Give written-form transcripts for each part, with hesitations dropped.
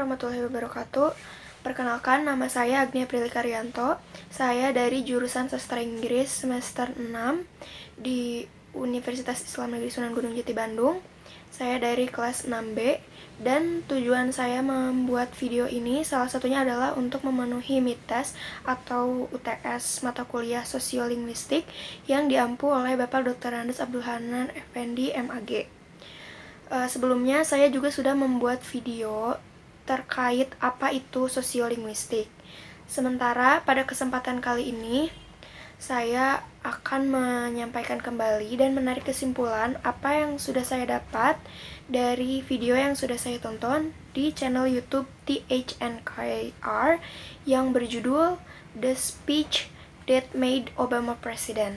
warahmatullahi wabarakatuh. Perkenalkan, nama saya Agnia Prilika Rianto. Saya dari jurusan Sastra Inggris semester 6 di Universitas Islam Negeri Sunan Gunung Jati Bandung. Saya dari kelas 6B dan tujuan saya membuat video ini salah satunya adalah untuk memenuhi MITES atau UTS mata kuliah Sosiolinguistik yang diampu oleh Bapak Dr. Andes Abdul Hanan Effendi MAG. Sebelumnya saya juga sudah membuat video terkait apa itu sosiolinguistik. Sementara pada kesempatan kali ini saya akan menyampaikan kembali dan menarik kesimpulan apa yang sudah saya dapat dari video yang sudah saya tonton di channel YouTube THNKR yang berjudul The Speech That Made Obama President.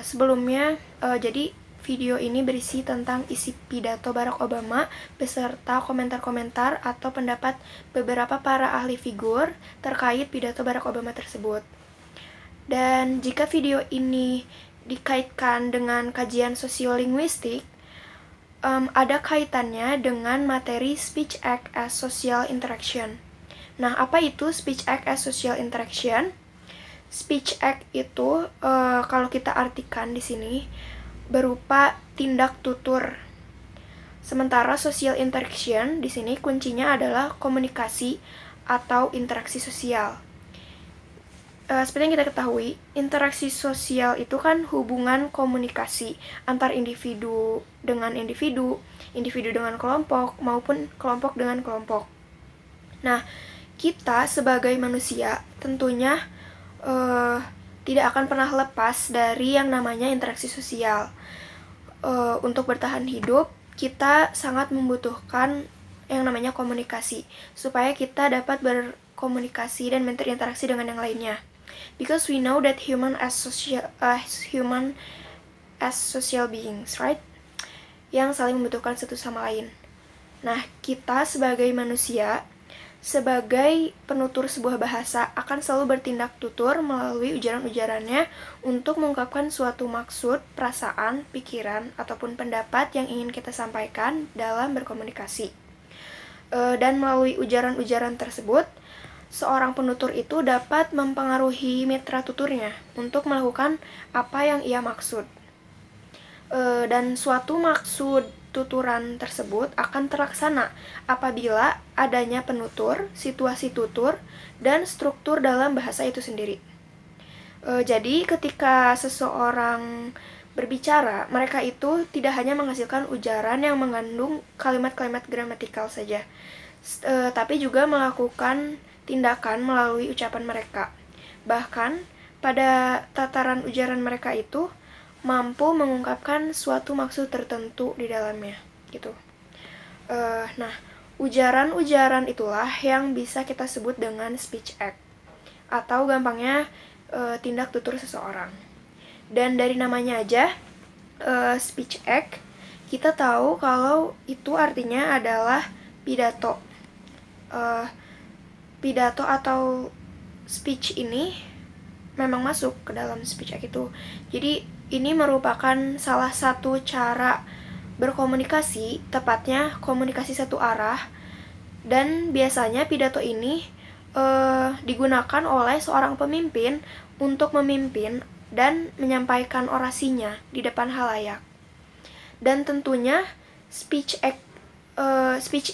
Sebelumnya, jadi video ini berisi tentang isi pidato Barack Obama beserta komentar-komentar atau pendapat beberapa para ahli figur terkait pidato Barack Obama tersebut. Dan jika video ini dikaitkan dengan kajian sosiolinguistik, ada kaitannya dengan materi Speech Act as Social Interaction. Nah, apa itu Speech Act as Social Interaction? Speech Act itu kalau kita artikan di sini berupa tindak tutur. Sementara social interaction di sini kuncinya adalah komunikasi atau interaksi sosial. Seperti yang kita ketahui, interaksi sosial itu kan hubungan komunikasi antar individu dengan individu, individu dengan kelompok, maupun kelompok dengan kelompok. Nah, kita sebagai manusia tentunya tidak akan pernah lepas dari yang namanya interaksi sosial. Untuk bertahan hidup, kita sangat membutuhkan yang namanya komunikasi, supaya kita dapat berkomunikasi dan berinteraksi dengan yang lainnya. Because we know that human as social beings, right? Yang saling membutuhkan satu sama lain. Nah, kita sebagai manusia, sebagai penutur sebuah bahasa akan selalu bertindak tutur melalui ujaran-ujarannya untuk mengungkapkan suatu maksud, perasaan, pikiran, ataupun pendapat yang ingin kita sampaikan dalam berkomunikasi. Dan melalui ujaran-ujaran tersebut, seorang penutur itu dapat mempengaruhi mitra tuturnya untuk melakukan apa yang ia maksud. Dan suatu maksud tuturan tersebut akan terlaksana apabila adanya penutur, situasi tutur, dan struktur dalam bahasa itu sendiri. Jadi ketika seseorang berbicara, mereka itu tidak hanya menghasilkan ujaran yang mengandung kalimat-kalimat gramatikal saja, tapi juga melakukan tindakan melalui ucapan mereka. Bahkan pada tataran ujaran mereka itu mampu mengungkapkan suatu maksud tertentu di dalamnya, gitu. Nah, ujaran-ujaran itulah yang bisa kita sebut dengan speech act, atau gampangnya tindak tutur seseorang. Dan dari namanya aja, speech act, kita tahu kalau itu artinya adalah pidato. Pidato atau speech ini memang masuk ke dalam speech act itu. Jadi ini merupakan salah satu cara berkomunikasi, tepatnya komunikasi satu arah, dan biasanya pidato ini digunakan oleh seorang pemimpin untuk memimpin dan menyampaikan orasinya di depan halayak. Dan tentunya speech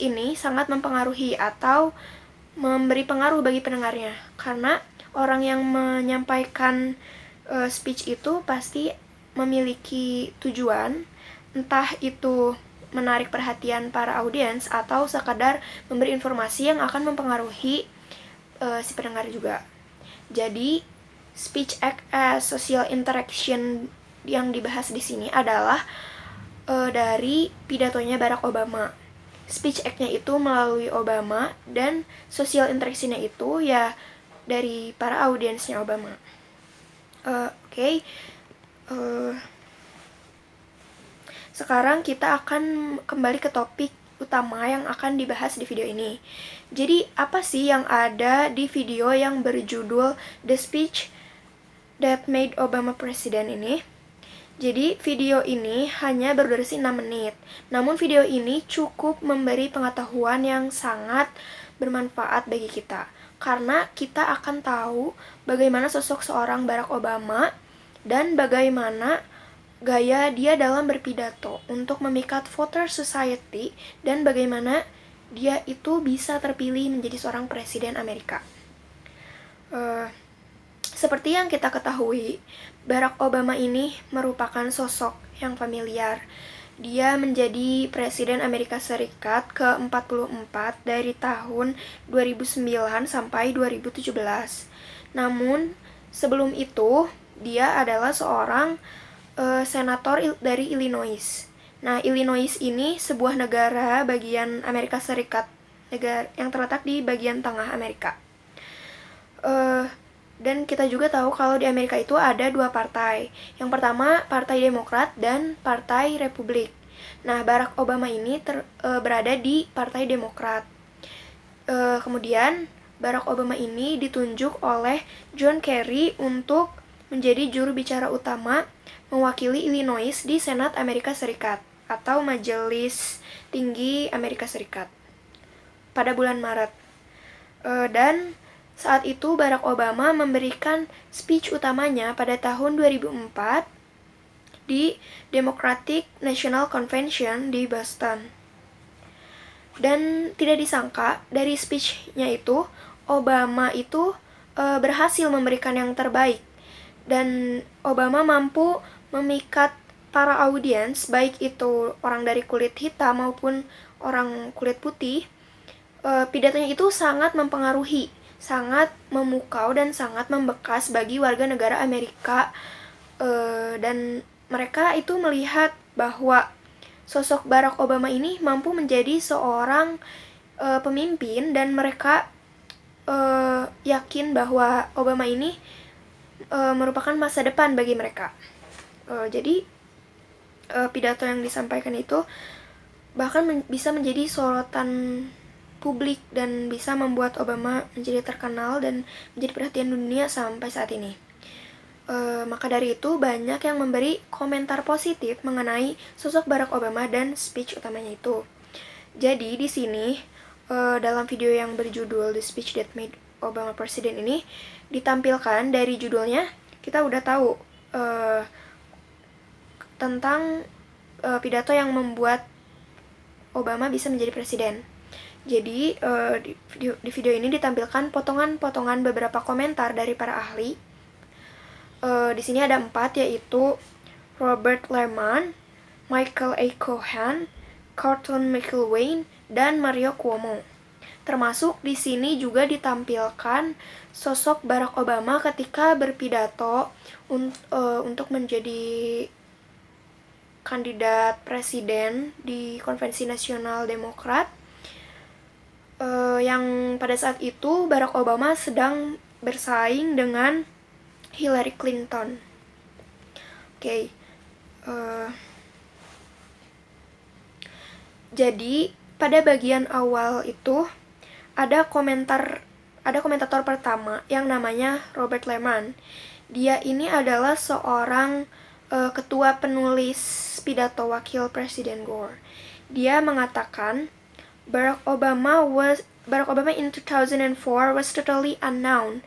ini sangat mempengaruhi atau memberi pengaruh bagi pendengarnya, karena orang yang menyampaikan speech itu pasti memiliki tujuan, entah itu menarik perhatian para audiens atau sekadar memberi informasi yang akan mempengaruhi si pendengar juga. Jadi, speech act as social interaction yang dibahas di sini adalah dari pidatonya Barack Obama. Speech act-nya itu melalui Obama dan social interaction-nya itu ya dari para audiensnya Obama. Oke. Sekarang kita akan kembali ke topik utama yang akan dibahas di video ini. Jadi, apa sih yang ada di video yang berjudul The Speech That Made Obama President ini? Jadi video ini hanya berdurasi 6 menit. Namun video ini cukup memberi pengetahuan yang sangat bermanfaat bagi kita. Karena kita akan tahu bagaimana sosok seorang Barack Obama dan bagaimana gaya dia dalam berpidato untuk memikat voter society dan bagaimana dia itu bisa terpilih menjadi seorang presiden Amerika. Seperti yang kita ketahui, Barack Obama ini merupakan sosok yang familiar. Dia menjadi Presiden Amerika Serikat ke-44 dari tahun 2009 sampai 2017. Namun, sebelum itu, dia adalah seorang senator dari Illinois. Nah, Illinois ini sebuah negara bagian Amerika Serikat, negara yang terletak di bagian tengah Amerika. Dan kita juga tahu kalau di Amerika itu ada dua partai. Yang pertama, Partai Demokrat dan Partai Republik. Nah, Barack Obama ini berada di Partai Demokrat. Kemudian, Barack Obama ini ditunjuk oleh John Kerry untuk menjadi juru bicara utama mewakili Illinois di Senat Amerika Serikat atau Majelis Tinggi Amerika Serikat pada bulan Maret. Dan saat itu Barack Obama memberikan speech utamanya pada tahun 2004 di Democratic National Convention di Boston. Dan tidak disangka dari speech-nya itu Obama itu berhasil memberikan yang terbaik. Dan Obama mampu memikat para audiens, baik itu orang dari kulit hitam maupun orang kulit putih. Pidatonya itu sangat mempengaruhi, sangat memukau dan sangat membekas bagi warga negara Amerika, dan mereka itu melihat bahwa sosok Barack Obama ini mampu menjadi seorang pemimpin dan mereka yakin bahwa Obama ini merupakan masa depan bagi mereka. Jadi pidato yang disampaikan itu bahkan bisa menjadi sorotan publik dan bisa membuat Obama menjadi terkenal dan menjadi perhatian dunia sampai saat ini. Maka dari itu banyak yang memberi komentar positif mengenai sosok Barack Obama dan speech utamanya itu. Jadi di sini dalam video yang berjudul The Speech That Made Obama President ini ditampilkan dari judulnya kita udah tahu tentang pidato yang membuat Obama bisa menjadi presiden. Jadi di video ini ditampilkan potongan-potongan beberapa komentar dari para ahli. Di sini ada 4, yaitu Robert Lehman, Michael A. Cohen, Carlton McIlwain, dan Mario Cuomo. Termasuk di sini juga ditampilkan sosok Barack Obama ketika berpidato untuk menjadi kandidat presiden di Konvensi Nasional Demokrat. Yang pada saat itu Barack Obama sedang bersaing dengan Hillary Clinton. Jadi pada bagian awal itu ada komentator pertama yang namanya Robert Lehman. Dia ini adalah seorang ketua penulis pidato wakil Presiden Gore. Dia mengatakan Barack Obama in 2004 was totally unknown.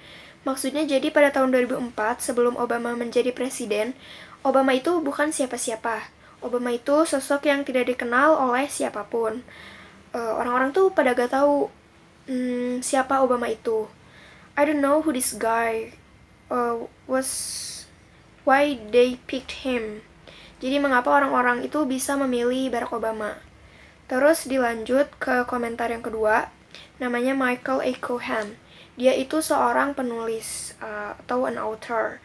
Maksudnya jadi pada tahun 2004 sebelum Obama menjadi presiden, Obama itu bukan siapa-siapa. Obama itu sosok yang tidak dikenal oleh siapapun. Orang-orang tuh pada gak tahu siapa Obama itu. I don't know who this guy was, why they picked him. Jadi mengapa orang-orang itu bisa memilih Barack Obama. Terus dilanjut ke komentar yang kedua, namanya Michael A. Cohen. Dia itu seorang penulis atau an author.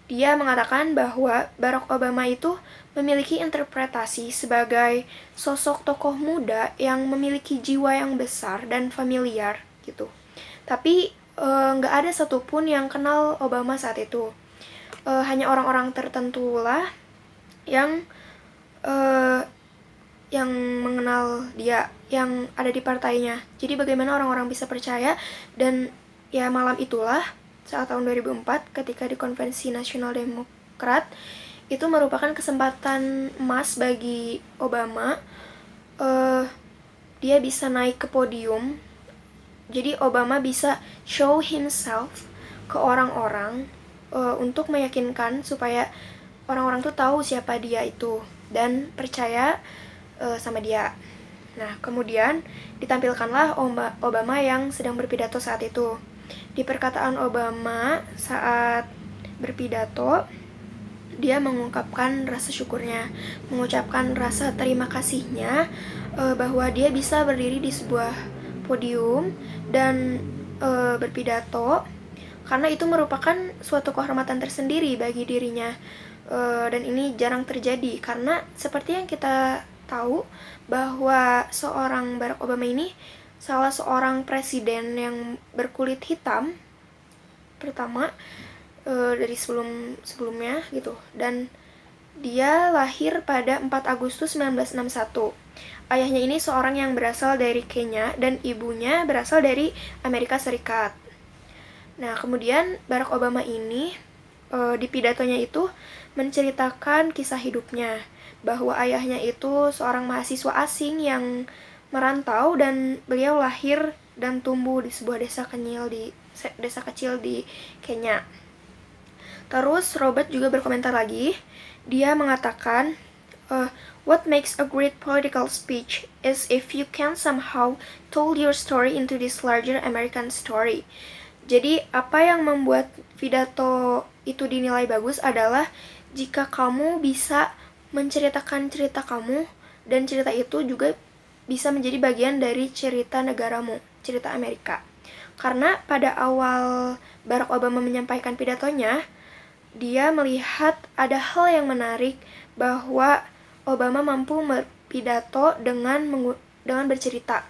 Dia mengatakan bahwa Barack Obama itu memiliki interpretasi sebagai sosok tokoh muda yang memiliki jiwa yang besar dan familiar gitu. Tapi nggak ada satupun yang kenal Obama saat itu. Hanya orang-orang tertentu lah yang mengenal dia, yang ada di partainya. Jadi bagaimana orang-orang bisa percaya. Dan ya malam itulah saat tahun 2004 ketika di Konvensi Nasional Demokrat itu merupakan kesempatan emas bagi Obama. Dia bisa naik ke podium, jadi Obama bisa show himself ke orang-orang untuk meyakinkan supaya orang-orang tuh tahu siapa dia itu dan percaya sama dia. Nah, kemudian ditampilkanlah Obama yang sedang berpidato saat itu. Di perkataan Obama saat berpidato, dia mengungkapkan rasa syukurnya, mengucapkan rasa terima kasihnya bahwa dia bisa berdiri di sebuah podium dan berpidato, karena itu merupakan suatu kehormatan tersendiri bagi dirinya. Dan ini jarang terjadi karena seperti yang kita tahu bahwa seorang Barack Obama ini salah seorang presiden yang berkulit hitam pertama dari sebelumnya gitu, dan dia lahir pada 4 Agustus 1961. Ayahnya ini seorang yang berasal dari Kenya dan ibunya berasal dari Amerika Serikat. Nah, kemudian Barack Obama ini di pidatonya itu menceritakan kisah hidupnya, bahwa ayahnya itu seorang mahasiswa asing yang merantau dan beliau lahir dan tumbuh di sebuah desa kecil di Kenya. Terus Robert juga berkomentar lagi. Dia mengatakan, what makes a great political speech is if you can somehow told your story into this larger American story. Jadi apa yang membuat pidato itu dinilai bagus adalah jika kamu bisa menceritakan cerita kamu, dan cerita itu juga bisa menjadi bagian dari cerita negaramu, cerita Amerika. Karena pada awal Barack Obama menyampaikan pidatonya, dia melihat ada hal yang menarik bahwa Obama mampu berpidato dengan bercerita.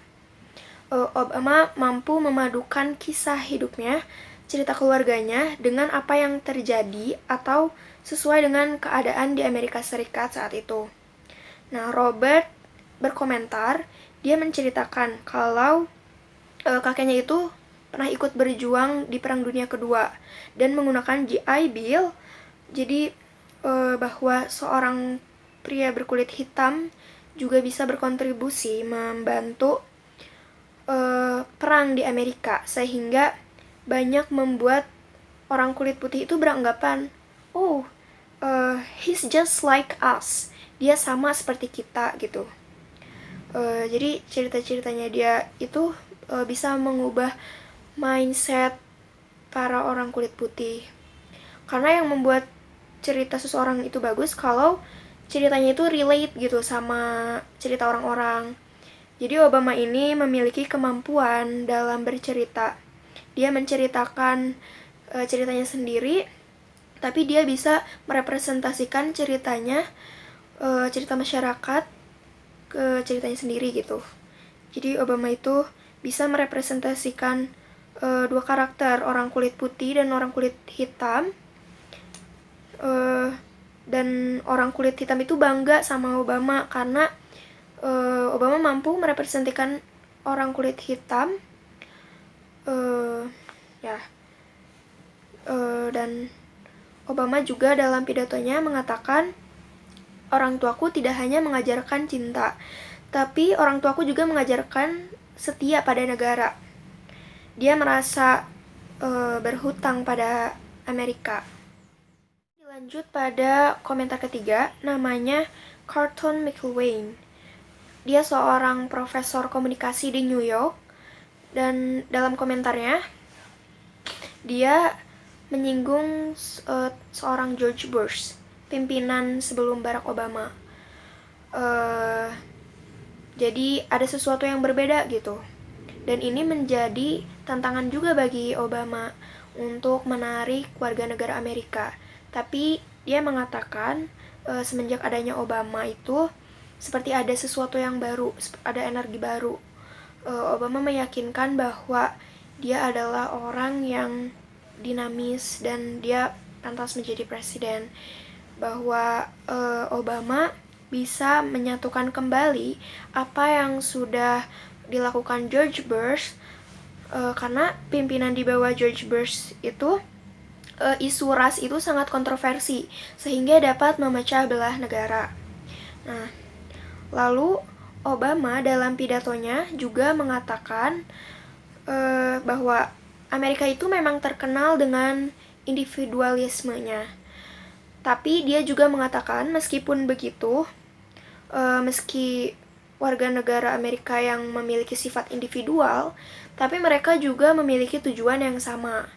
Obama mampu memadukan kisah hidupnya, cerita keluarganya dengan apa yang terjadi atau sesuai dengan keadaan di Amerika Serikat saat itu. Nah, Robert berkomentar, dia menceritakan kalau kakeknya itu pernah ikut berjuang di Perang Dunia Kedua dan menggunakan GI Bill. Jadi bahwa seorang pria berkulit hitam juga bisa berkontribusi membantu perang di Amerika, sehingga banyak membuat orang kulit putih itu beranggapan, oh, he's just like us, dia sama seperti kita gitu. Jadi cerita-ceritanya dia itu bisa mengubah mindset para orang kulit putih. Karena yang membuat cerita seseorang itu bagus kalau ceritanya itu relate gitu sama cerita orang-orang. Jadi Obama ini memiliki kemampuan dalam bercerita. Dia menceritakan ceritanya sendiri, tapi dia bisa merepresentasikan ceritanya, cerita masyarakat ke ceritanya sendiri gitu. Jadi Obama itu bisa merepresentasikan dua karakter, orang kulit putih dan orang kulit hitam. Dan orang kulit hitam itu bangga sama Obama karena Obama mampu merepresentasikan orang kulit hitam. Dan Obama juga dalam pidatonya mengatakan, orang tuaku tidak hanya mengajarkan cinta, tapi orang tuaku juga mengajarkan setia pada negara. Dia merasa berhutang pada Amerika. Lanjut pada komentar ketiga, namanya Carlton McIlwain. Dia seorang profesor komunikasi di New York, dan dalam komentarnya dia menyinggung seorang George Bush, pimpinan sebelum Barack Obama. Jadi ada sesuatu yang berbeda gitu, dan ini menjadi tantangan juga bagi Obama untuk menarik warga negara Amerika. Tapi dia mengatakan semenjak adanya Obama itu seperti ada sesuatu yang baru, ada energi baru. Obama meyakinkan bahwa dia adalah orang yang dinamis dan dia pantas menjadi presiden. Bahwa Obama bisa menyatukan kembali apa yang sudah dilakukan George Bush, karena pimpinan di bawah George Bush itu isu ras itu sangat kontroversi sehingga dapat memecah belah negara. Nah, lalu Obama dalam pidatonya juga mengatakan bahwa Amerika itu memang terkenal dengan individualismenya. Tapi dia juga mengatakan meskipun begitu, meski warga negara Amerika yang memiliki sifat individual, tapi mereka juga memiliki tujuan yang sama.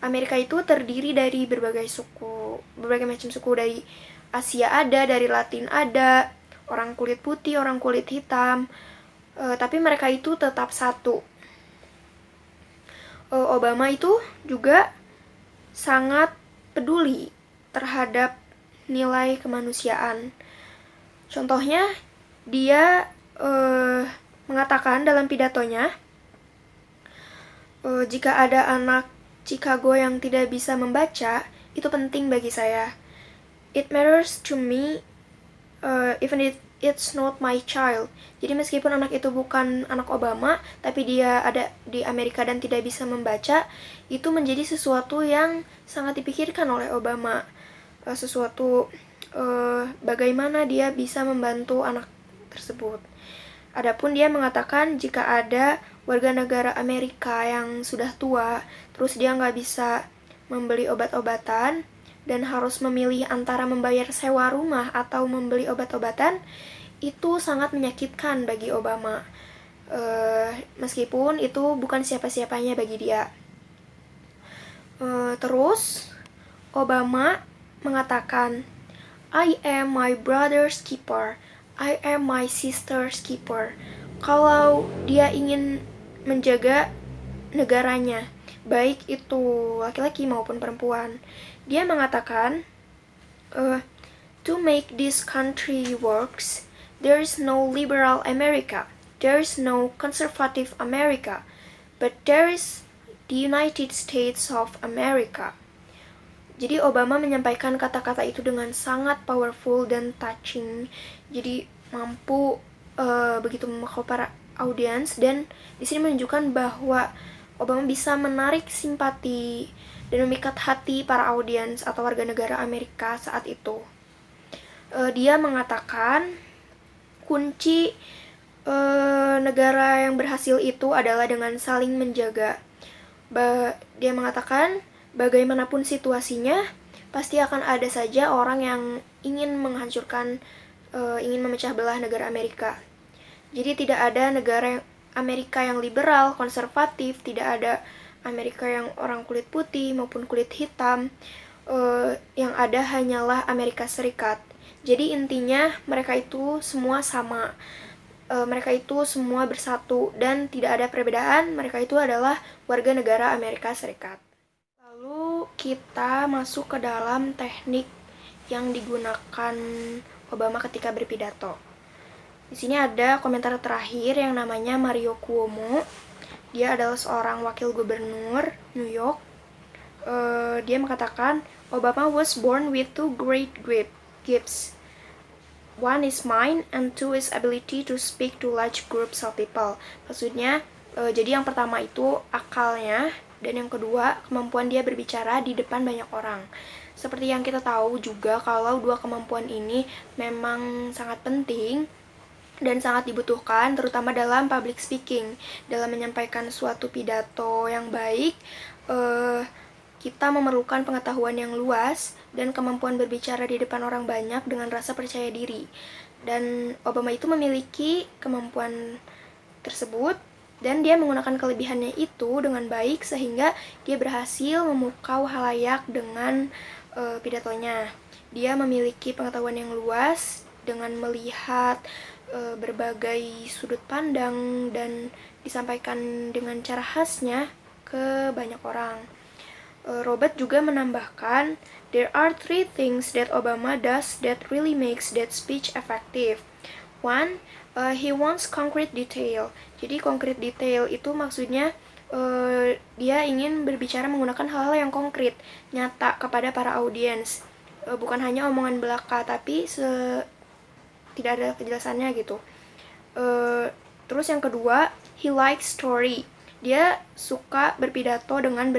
Amerika itu terdiri dari berbagai suku, berbagai macam suku, dari Asia ada, dari Latin ada, orang kulit putih, orang kulit hitam, tapi mereka itu tetap satu. Obama itu juga sangat peduli terhadap nilai kemanusiaan. Contohnya, dia mengatakan dalam pidatonya, jika ada anak Chicago yang tidak bisa membaca, itu penting bagi saya. It matters to me, even it's not my child. Jadi meskipun anak itu bukan anak Obama, tapi dia ada di Amerika dan tidak bisa membaca, itu menjadi sesuatu yang sangat dipikirkan oleh Obama. Sesuatu bagaimana dia bisa membantu anak tersebut. Adapun dia mengatakan jika ada warga negara Amerika yang sudah tua, terus dia nggak bisa membeli obat-obatan, dan harus memilih antara membayar sewa rumah atau membeli obat-obatan, itu sangat menyakitkan bagi Obama. Meskipun itu bukan siapa-siapanya bagi dia. Terus, Obama mengatakan, I am my brother's keeper, I am my sister's keeper. Kalau dia ingin menjaga negaranya, baik itu laki-laki maupun perempuan, dia mengatakan, to make this country works, there is no liberal America, there is no conservative America, but there is the United States of America. Jadi Obama menyampaikan kata-kata itu dengan sangat powerful dan touching. Jadi mampu begitu memukau para audiens, dan di sini menunjukkan bahwa Obama bisa menarik simpati dan memikat hati para audiens atau warga negara Amerika saat itu. Dia mengatakan kunci negara yang berhasil itu adalah dengan saling menjaga. Dia mengatakan bagaimanapun situasinya, pasti akan ada saja orang yang ingin menghancurkan, ingin memecah belah negara Amerika. Jadi tidak ada negara Amerika yang liberal, konservatif, tidak ada Amerika yang orang kulit putih maupun kulit hitam. Yang ada hanyalah Amerika Serikat. Jadi intinya mereka itu semua sama. Mereka itu semua bersatu dan tidak ada perbedaan. Mereka itu adalah warga negara Amerika Serikat. Lalu kita masuk ke dalam teknik yang digunakan Obama ketika berpidato. Di sini ada komentar terakhir yang namanya Mario Cuomo. Dia adalah seorang wakil gubernur New York. Dia mengatakan, Obama was born with two great gifts. One is mind, and two is ability to speak to large groups of people. Maksudnya, jadi yang pertama itu akalnya, dan yang kedua kemampuan dia berbicara di depan banyak orang. Seperti yang kita tahu juga kalau dua kemampuan ini memang sangat penting dan sangat dibutuhkan, terutama dalam public speaking. Dalam menyampaikan suatu pidato yang baik, kita memerlukan pengetahuan yang luas dan kemampuan berbicara di depan orang banyak dengan rasa percaya diri. Dan Obama itu memiliki kemampuan tersebut, dan dia menggunakan kelebihannya itu dengan baik sehingga dia berhasil memukau halayak dengan pidatonya. Dia memiliki pengetahuan yang luas dengan melihat berbagai sudut pandang dan disampaikan dengan cara khasnya ke banyak orang. Robert juga menambahkan, there are three things that Obama does that really makes that speech effective. One, he wants concrete detail. Jadi concrete detail itu maksudnya dia ingin berbicara menggunakan hal-hal yang konkret, nyata kepada para audiens. Bukan hanya omongan belaka, tapi tidak ada kejelasannya gitu. Terus yang kedua, he likes story. Dia suka berpidato dengan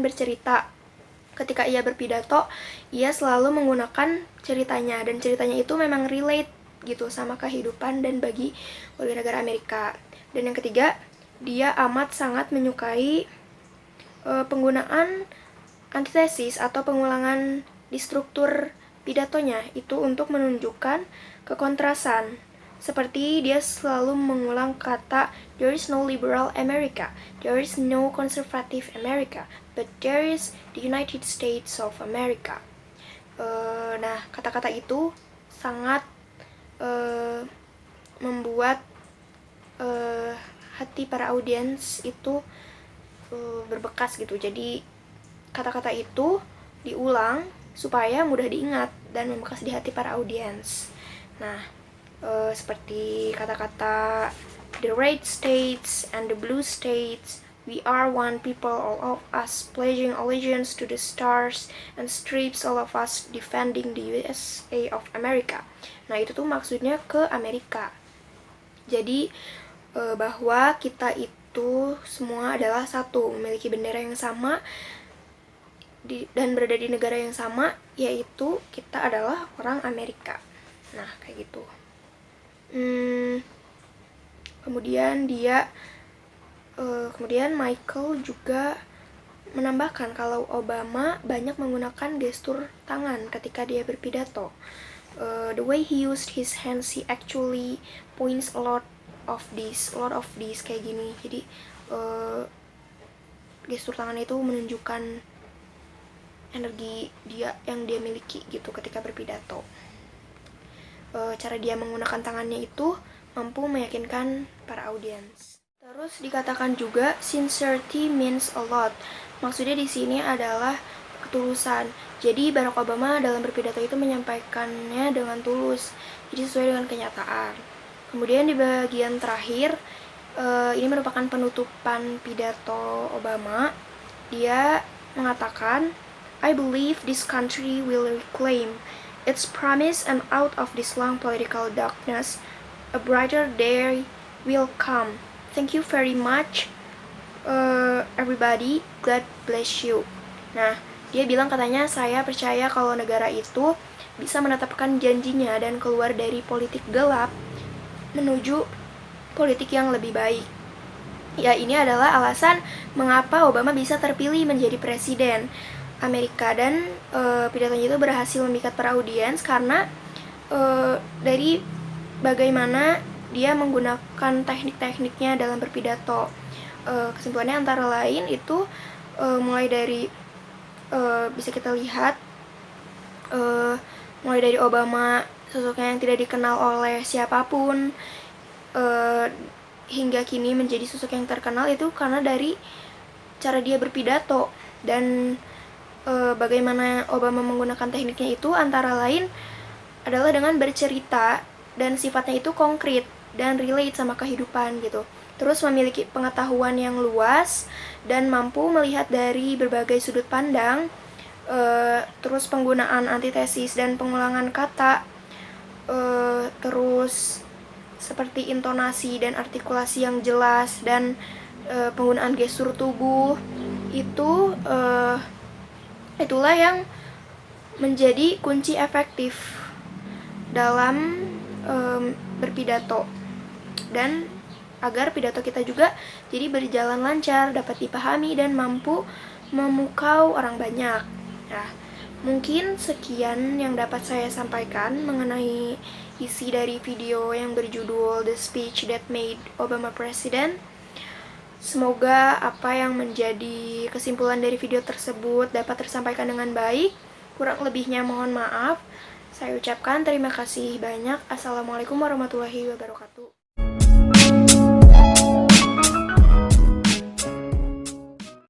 bercerita. ketika ia berpidato, ia selalu menggunakan ceritanya, dan ceritanya itu memang relate gitu sama kehidupan dan bagi warga negara Amerika. Dan yang ketiga, dia amat sangat menyukai penggunaan antitesis atau pengulangan di struktur pidatonya itu untuk menunjukkan kekontrasan. Seperti dia selalu mengulang kata there is no liberal America, there is no conservative America, but there is the United States of America. Nah, kata-kata itu sangat membuat hati para audiens itu berbekas gitu. Jadi kata-kata itu diulang supaya mudah diingat dan membekas di hati para audiens. Nah, seperti kata-kata the red states and the blue states, we are one people, all of us pledging allegiance to the stars and stripes, all of us defending the USA of America. Nah, itu tuh maksudnya ke Amerika. Jadi bahwa kita itu semua adalah satu, memiliki bendera yang sama dan berada di negara yang sama, yaitu kita adalah orang Amerika. Nah, kayak gitu. Kemudian Michael juga menambahkan kalau Obama banyak menggunakan gestur tangan ketika dia berpidato. The way he used his hands, he actually points a lot of this kayak gini. Jadi gestur tangan itu menunjukkan energi yang dia miliki gitu ketika berpidato. Cara dia menggunakan tangannya itu mampu meyakinkan para audiens. Terus dikatakan juga sincerity means a lot. Maksudnya di sini adalah ketulusan. Jadi Barack Obama dalam berpidato itu menyampaikannya dengan tulus, jadi sesuai dengan kenyataan. Kemudian di bagian terakhir, ini merupakan penutupan pidato Obama. Dia mengatakan, I believe this country will reclaim its promise, and out of this long political darkness, a brighter day will come. Thank you very much, everybody. God bless you. Nah, dia bilang katanya, saya percaya kalau negara itu bisa menetapkan janjinya dan keluar dari politik gelap menuju politik yang lebih baik. Ya, ini adalah alasan mengapa Obama bisa terpilih menjadi presiden Amerika, dan pidatonya itu berhasil memikat para audiens karena dari bagaimana dia menggunakan teknik-tekniknya dalam berpidato. Kesimpulannya antara lain itu mulai dari bisa kita lihat mulai dari Obama, sosoknya yang tidak dikenal oleh siapapun, hingga kini menjadi sosok yang terkenal itu karena dari cara dia berpidato. Dan bagaimana Obama menggunakan tekniknya itu antara lain adalah dengan bercerita, dan sifatnya itu konkret dan relate sama kehidupan gitu. Terus memiliki pengetahuan yang luas dan mampu melihat dari berbagai sudut pandang. Terus penggunaan antitesis dan pengulangan kata, terus seperti intonasi dan artikulasi yang jelas, dan penggunaan gestur tubuh itu itulah yang menjadi kunci efektif dalam berpidato, dan agar pidato kita juga jadi berjalan lancar, dapat dipahami, dan mampu memukau orang banyak. Nah, mungkin sekian yang dapat saya sampaikan mengenai isi dari video yang berjudul The Speech That Made Obama President. Semoga apa yang menjadi kesimpulan dari video tersebut dapat tersampaikan dengan baik. Kurang lebihnya mohon maaf. Saya ucapkan terima kasih banyak. Assalamualaikum warahmatullahi wabarakatuh.